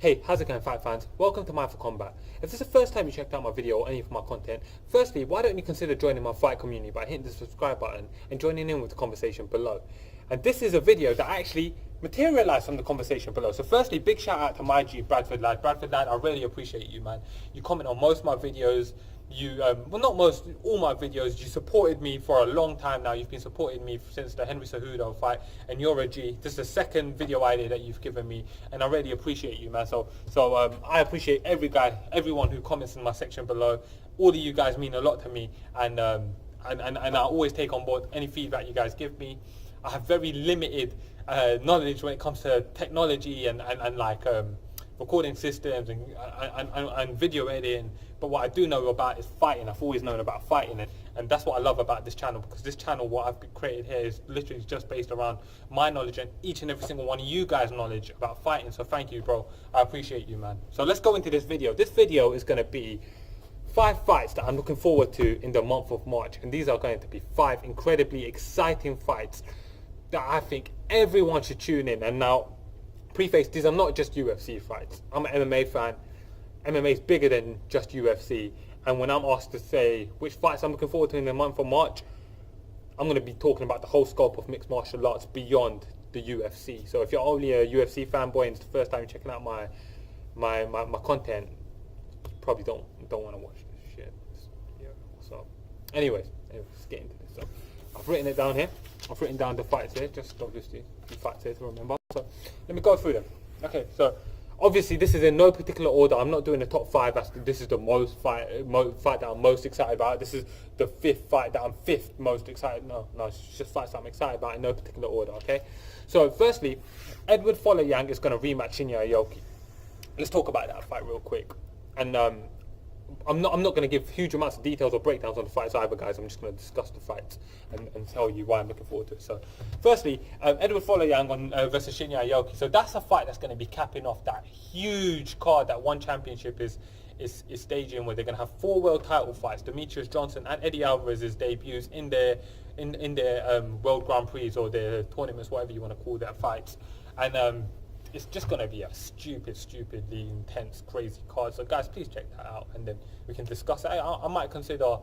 Hey, how's it going, fight fans? Welcome to mindforcombat. If this is the first time you checked out my video or any of my content, firstly, why don't you consider joining my fight community by hitting the subscribe button and joining in with the conversation below. And this is a video that actually materialized from the conversation below. So firstly, big shout out to my G, Bradford Lad. Bradford Lad, I really appreciate you, man. You comment on most of my videos. You, well, not most, all my videos. You supported me for a long time now. You've been supporting me since the Henry Cejudo fight, and you're a G. This is the second video idea that you've given me, and I really appreciate you, man. So I appreciate everyone who comments in my section below. All of you guys mean a lot to me, and I always take on board any feedback you guys give me. I have very limited knowledge when it comes to technology and recording systems and video editing, but what I do know about is fighting. I've always known about fighting, and that's what I love about this channel, because this channel, what I've created here, is literally just based around my knowledge and each and every single one of you guys' knowledge about fighting. So thank you, bro. I appreciate you, man. So let's go into this video. This video is going to be 5 fights that I'm looking forward to in the month of March, and these are going to be 5 incredibly exciting fights that I think everyone should tune in. And now, preface, these are not just UFC fights. I'm an MMA fan. MMA is bigger than just UFC. And when I'm asked to say which fights I'm looking forward to in the month of March, I'm going to be talking about the whole scope of mixed martial arts beyond the UFC. So if you're only a UFC fanboy and it's the first time you're checking out my content, you probably don't want to watch this shit. Yeah. So, anyways, let's get into this. So, I've written it down here. I've written down the fights here, just obviously the fights here to remember. So let me go through them. Okay, so obviously this is in no particular order. I'm not doing the top 5. This is the fight that I'm most excited about. This is the 5th fight that I'm 5th most excited. No, it's just fights that I'm excited about in no particular order. Okay, so firstly, Edward Folayang is going to rematch Shinya Aoki. Let's talk about that fight real quick. And I'm not going to give huge amounts of details or breakdowns on the fights either, guys. I'm just going to discuss the fights and tell you why I'm looking forward to it. So, firstly, Edward Folayang versus Shinya Aoki. So that's a fight that's going to be capping off that huge card that One Championship is staging, where they're going to have 4 world title fights: Demetrius Johnson and Eddie Alvarez's debuts in their World Grand Prix or their tournaments, whatever you want to call their fights, and it's just going to be a stupidly intense, crazy card. So guys, please check that out, and then we can discuss it. I might consider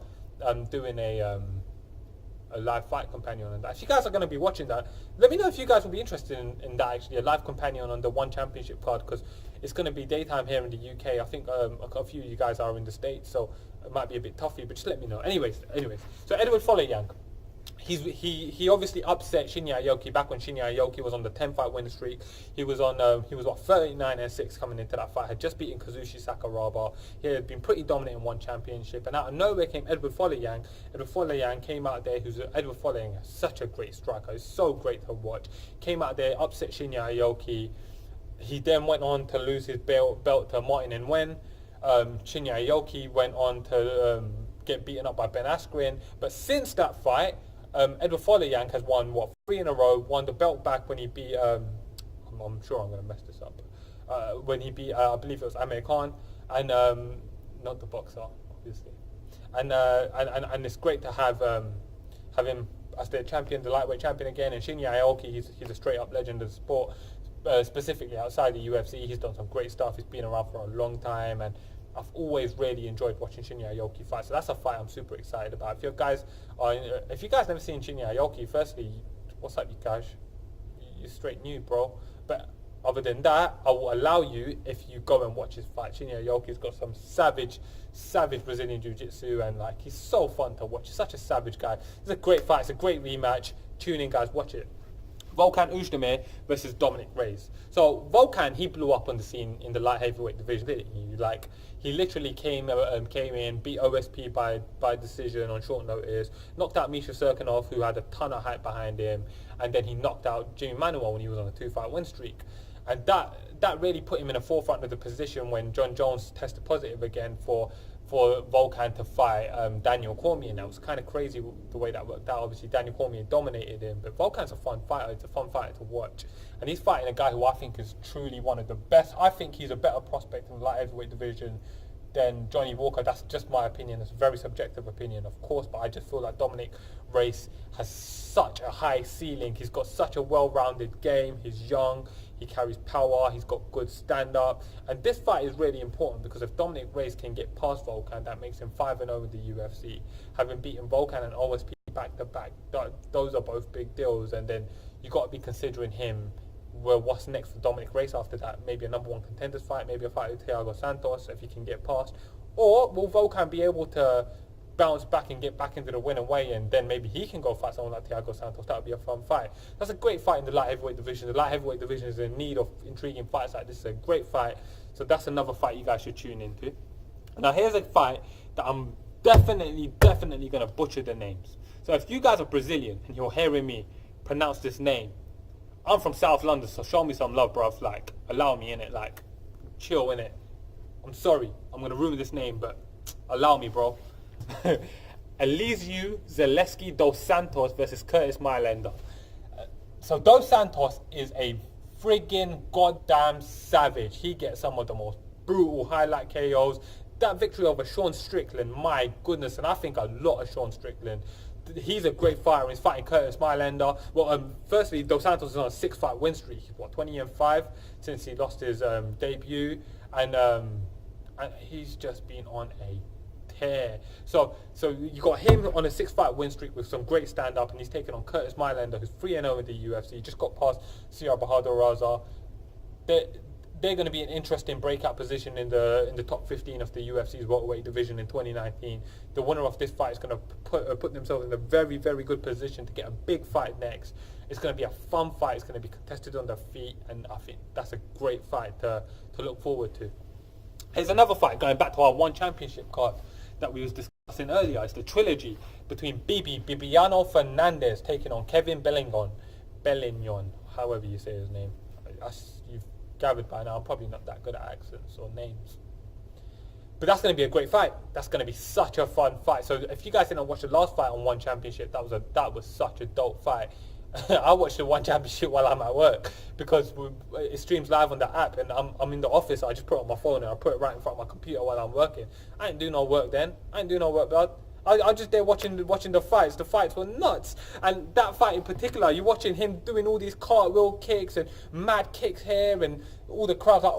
doing a live fight companion on that. If you guys are going to be watching that, let me know if you guys will be interested in that, actually, a live companion on the One Championship card, because it's going to be daytime here in the UK. I think a few of you guys are in the States, so it might be a bit toughy, but just let me know. Anyways, so Edward Folayang. He obviously upset Shinya Aoki back when Shinya Aoki was on the 10-fight winning streak. He was 39-6 coming into that fight. Had just beaten Kazushi Sakuraba. He had been pretty dominant in One Championship, and out of nowhere came Edward Folayang. Edward Folayang came out there. Edward Folayang is such a great striker. It's so great to watch. Came out there, upset Shinya Aoki. He then went on to lose his belt to Martin Nguyen. Shinya Aoki went on to get beaten up by Ben Askren. But since that fight, Edward Folayang has won 3 in a row. Won the belt back when he beat. I'm sure I'm going to mess this up. When he beat, I believe it was Amir Khan, and not the boxer, obviously. And it's great to have him as the champion, the lightweight champion again. And Shinya Aoki, he's a straight up legend of the sport. Specifically outside the UFC, he's done some great stuff. He's been around for a long time, and I've always really enjoyed watching Shinya Aoki fight. So that's a fight I'm super excited about. If you guys never seen Shinya Aoki, firstly, what's up, you guys? You're straight new, bro. But other than that, I will allow you, if you go and watch his fight. Shinya Aoki's got some savage Brazilian jiu-jitsu, and he's so fun to watch. He's such a savage guy. It's a great fight. It's a great rematch. Tune in, guys. Watch it. Volkan Oezdimir versus Dominic Reyes. So Volkan, he blew up on the scene in the light heavyweight division, didn't he? He literally came in, beat OSP by decision on short notice, knocked out Misha Serkinov, who had a ton of hype behind him, and then he knocked out Jimmy Manuel when he was on a 2-fight win streak. And that really put him in the forefront of the position when John Jones tested positive again for Volkan to fight Daniel Cormier. And that was kind of crazy the way that worked out. Obviously, Daniel Cormier dominated him, but Volkan's a fun fighter. It's a fun fighter to watch. And he's fighting a guy who I think is truly one of the best. I think he's a better prospect in the light heavyweight division than Johnny Walker. That's just my opinion. It's a very subjective opinion, of course, but I just feel like Dominic Reyes has such a high ceiling. He's got such a well-rounded game. He's young. he carries power, he's got good stand-up. And this fight is really important because if Dominic Reyes can get past Volkan, that makes him 5-0 in the UFC. Having beaten Volkan and OSP back-to-back, those are both big deals. And then you got to be considering him, well, what's next for Dominic Reyes after that? Maybe a number one contenders fight, maybe a fight with Thiago Santos if he can get past. Or will Volkan be able to bounce back and get back into the winning way, and then maybe he can go fight someone like Thiago Santos? That would be a fun fight. That's a great fight in the light heavyweight division. The light heavyweight division is in need of intriguing fights like this. Is a great fight. So that's another fight you guys should tune into. Now here's a fight that I'm definitely going to butcher the names. So if you guys are Brazilian and you're hearing me pronounce this name, I'm from South London, so show me some love, bruv. Like, allow me in it. Like, chill in it. I'm sorry, I'm going to ruin this name, but allow me, bro. Elizeu Zaleski dos Santos versus Curtis Millender. So dos Santos is a friggin' goddamn savage. He gets some of the most brutal highlight KOs. That victory over Sean Strickland, my goodness, and I think a lot of Sean Strickland. He's a great fighter. He's fighting Curtis Millender. Well, firstly, dos Santos is on a 6-fight win streak. He's 20-5 since he lost his debut, and he's just been on a tear. So you got him on a 6-fight win streak with some great stand-up, and he's taken on Curtis Millender, who's 3-0 in the UFC. Just got past Sierra Bahadur. They're going to be an interesting breakout position in the top 15 of the UFC's welterweight division in 2019. The winner of this fight is going to put themselves in a very, very good position to get a big fight next. It's going to be a fun fight. It's going to be contested on their feet, and I think that's a great fight to look forward to. Here's another fight going back to our one championship card that we was discussing earlier. It's the trilogy between Bibiano Fernandes taking on Kevin Belingon, however you say his name. You've gathered by now, I'm probably not that good at accents or names. But that's going to be a great fight. That's going to be such a fun fight. So if you guys didn't watch the last fight on One Championship, that was such a dope fight. I watched the One Championship while I'm at work because it streams live on the app, and I'm in the office. So I just put it on my phone and I put it right in front of my computer while I'm working. I ain't doing no work then. I ain't doing no work, blood. I just there watching the fights. The fights were nuts, and that fight in particular, you're watching him doing all these cartwheel kicks and mad kicks here, and all the crowds like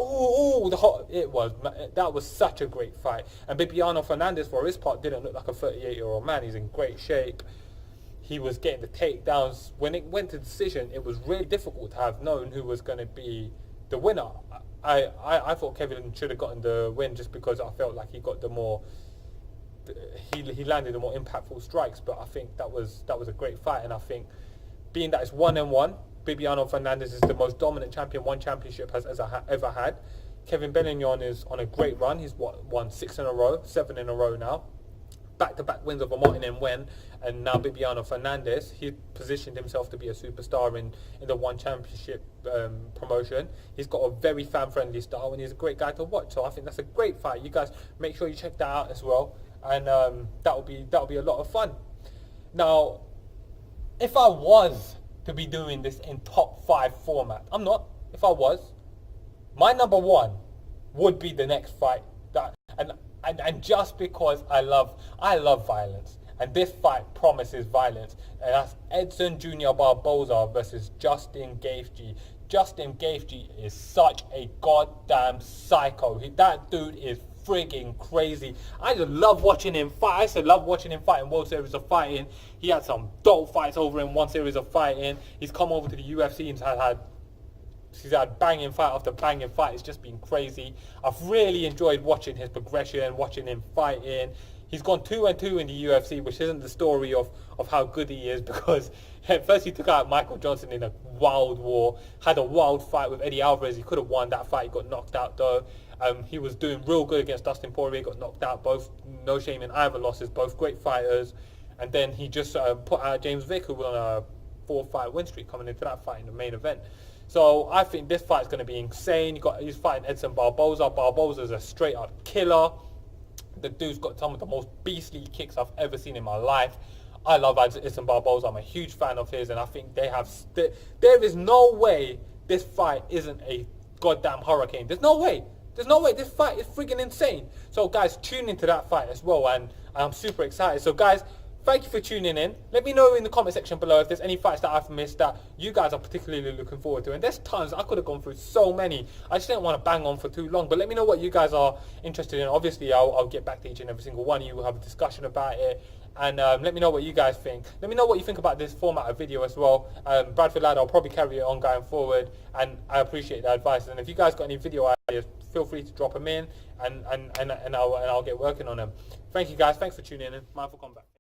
that was such a great fight. And Bibiano Fernandes, for his part, didn't look like a 38-year-old man. He's in great shape. He was getting the takedowns. When it went to decision, it was really difficult to have known who was going to be the winner. I thought Kevin should have gotten the win just because I felt like he got the more. He landed the more impactful strikes, but I think that was a great fight. And I think, being that it's 1-1, Bibiano Fernandes is the most dominant champion One Championship has ever had. Kevin Belingon is on a great run. He's won 6 in a row, 7 in a row now. Back-to-back wins over Martin and Wen, and now Bibiano Fernandes. He positioned himself to be a superstar in the One Championship promotion. He's got a very fan-friendly style, and he's a great guy to watch. So I think that's a great fight. You guys make sure you check that out as well, and that'll be a lot of fun. Now, if I was to be doing this in top 5 format, I'm not. If I was, my number 1 would be the next fight. And just because I love violence, and this fight promises violence, and that's Edson Jr. Barboza versus Justin Gaethje. Justin Gaethje is such a goddamn psycho. That dude is frigging crazy. I just love watching him fight. I used to love watching him fight in World Series of Fighting. He had some dope fights over in One Series of Fighting. He's come over to the UFC and he's had banging fight after banging fight. It's just been crazy. I've really enjoyed watching his progression, watching him fighting. He's gone 2-2 in the UFC, which isn't the story of how good he is, because at first he took out Michael Johnson in a wild war, had a wild fight with Eddie Alvarez. He could have won that fight. He got knocked out though. He was doing real good against Dustin Poirier, got knocked out. Both, no shame in either losses, both great fighters. And then he just put out James Vick, who was on a 4-fight win streak coming into that fight in the main event. So I think this fight's going to be insane. He's fighting Edson Barboza. Barboza's a straight-up killer. The dude's got some of the most beastly kicks I've ever seen in my life. I love Edson Barboza. I'm a huge fan of his, and I think there is no way this fight isn't a goddamn hurricane. There's no way. This fight is freaking insane. So guys, tune into that fight as well, and I'm super excited. So guys, thank you for tuning in. Let me know in the comment section below if there's any fights that I've missed that you guys are particularly looking forward to. And there's tons. I could have gone through so many. I just didn't want to bang on for too long. But let me know what you guys are interested in. Obviously, I'll get back to each and every single one of you. We'll have a discussion about it. And let me know what you guys think. Let me know what you think about this format of video as well. Bradford Lad, I'll probably carry it on going forward. And I appreciate the advice. And if you guys got any video ideas, feel free to drop them in. And I'll get working on them. Thank you guys. Thanks for tuning in. Mindful Combat.